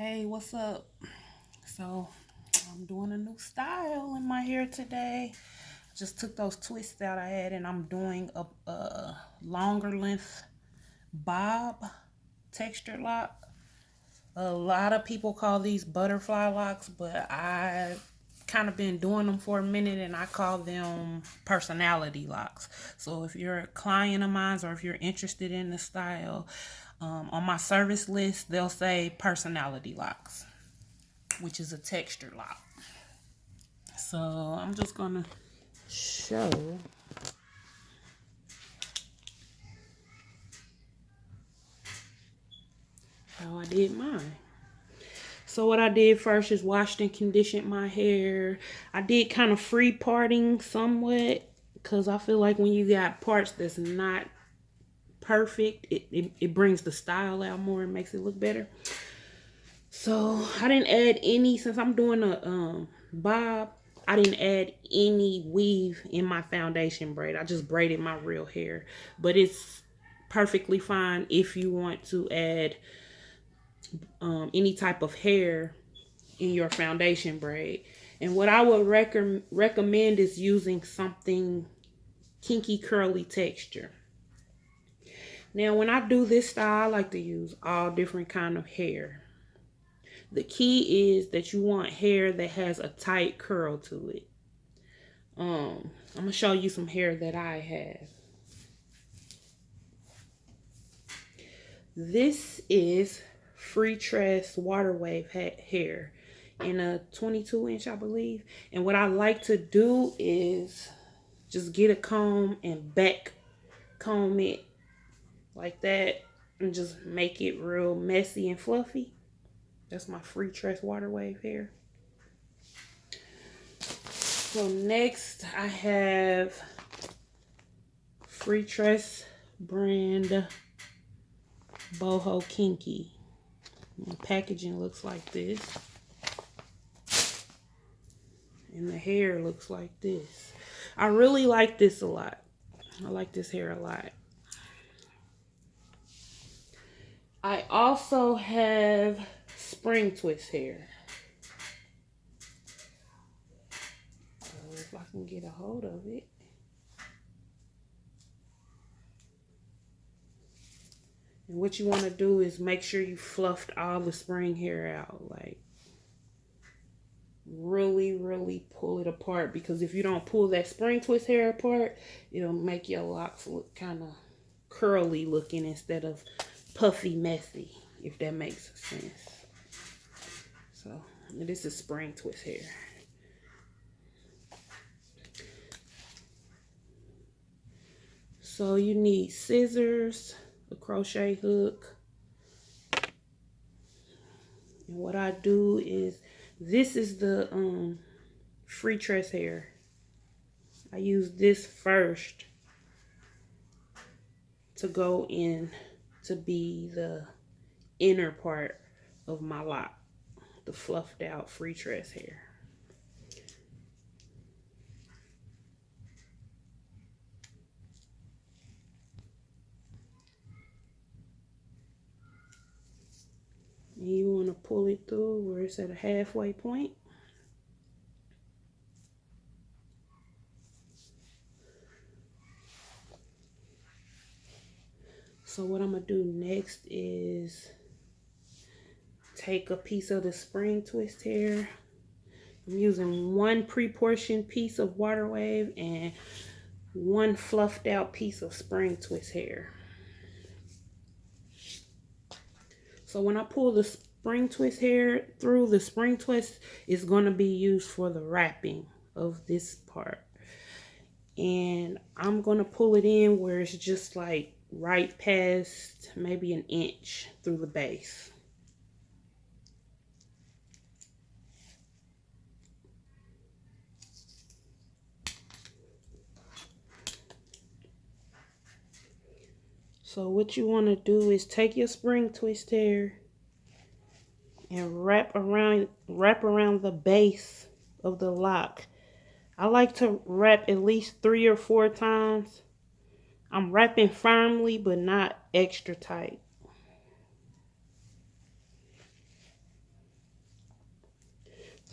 Hey, what's up? So, I'm doing a new style in my hair today. I just took those twists out I had and I'm doing a longer length bob texture lock. A lot of people call these butterfly locks, but I kind of been doing them for a minute and I call them personality locks. So if you're a client of mine or if you're interested in the style, on my service list, they'll say personality locks, which is a texture lock. So I'm just gonna show how I did mine. So what I did first is washed and conditioned my hair. I did kind of free parting somewhat because I feel like when you got parts that's not perfect, it brings the style out more and makes it look better. So I didn't add any, since I'm doing a bob, I didn't add any weave in my foundation braid. I just braided my real hair. But it's perfectly fine if you want to add any type of hair in your foundation braid. And what I would recommend is using something kinky curly texture. Now when I do this style, I like to use all different kind of hair. The key is that you want hair that has a tight curl to it. I'm gonna show you some hair that I have. This is Freetress Waterwave hair in a 22-inch, I believe. And what I like to do is just get a comb and back comb it like that and just make it real messy and fluffy. That's my Freetress Waterwave hair. So next I have Freetress brand Boho Kinky. The packaging looks like this. And the hair looks like this. I really like this a lot. I like this hair a lot. I also have spring twist hair. So if I can get a hold of it. And what you want to do is make sure you fluffed all the spring hair out. Like, really pull it apart. Because if you don't pull that spring twist hair apart, it'll make your locks look kind of curly looking instead of puffy messy, if that makes sense. So this is spring twist hair. So you need scissors, a crochet hook. And what I do is, this is the Freetress hair. I use this first to go in to be the inner part of my lock, the fluffed out Freetress hair. And you want to pull it through where it's at a halfway point. So what I'm going to do next is take a piece of the spring twist hair. I'm using one pre-portioned piece of Waterwave and one fluffed out piece of spring twist hair. So when I pull the spring twist hair through, the spring twist is going to be used for the wrapping of this part. And I'm going to pull it in where it's just like right past maybe an inch through the base. So what you want to do is take your spring twist hair and wrap around the base of the lock. I like to wrap at least 3 or 4 times. I'm wrapping firmly but not extra tight.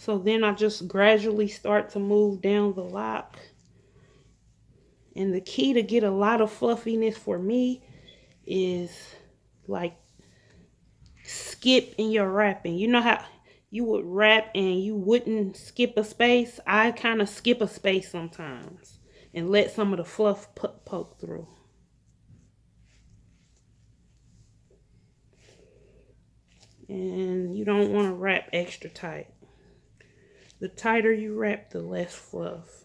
So then I just gradually start to move down the lock. And the key to get a lot of fluffiness for me is like skip in your wrapping. You know how you would wrap and you wouldn't skip a space? I kind of skip a space sometimes and let some of the fluff poke through. And you don't want to wrap extra tight. The tighter you wrap, the less fluff.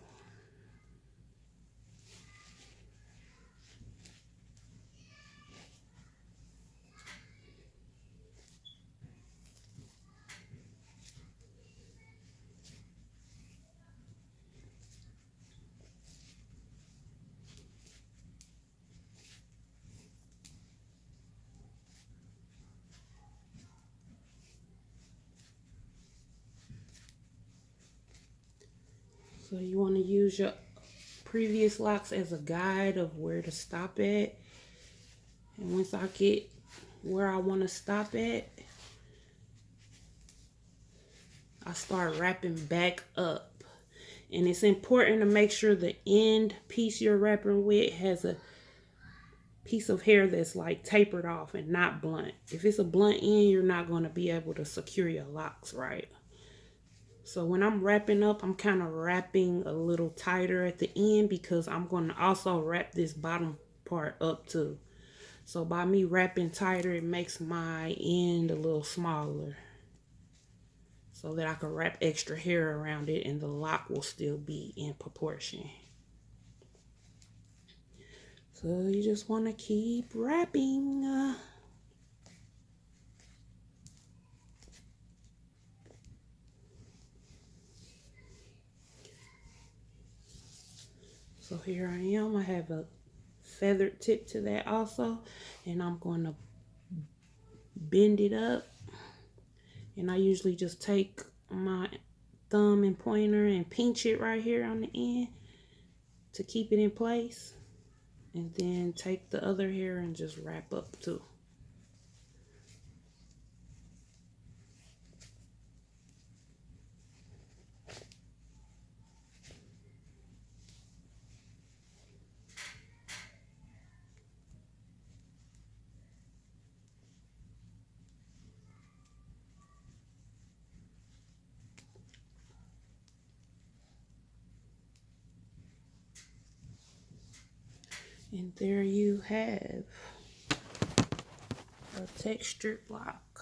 So you want to use your previous locks as a guide of where to stop at. And once I get where I want to stop at, I start wrapping back up. And it's important to make sure the end piece you're wrapping with has a piece of hair that's like tapered off and not blunt. If it's a blunt end, you're not going to be able to secure your locks right. So when I'm wrapping up, I'm kind of wrapping a little tighter at the end because I'm going to also wrap this bottom part up too. So by me wrapping tighter, it makes my end a little smaller so that I can wrap extra hair around it and the lock will still be in proportion. So you just want to keep wrapping. So here I am. I have a feathered tip to that also. And I'm going to bend it up. And I usually just take my thumb and pointer and pinch it right here on the end to keep it in place. And then take the other hair and just wrap up too. And there you have a textured lock.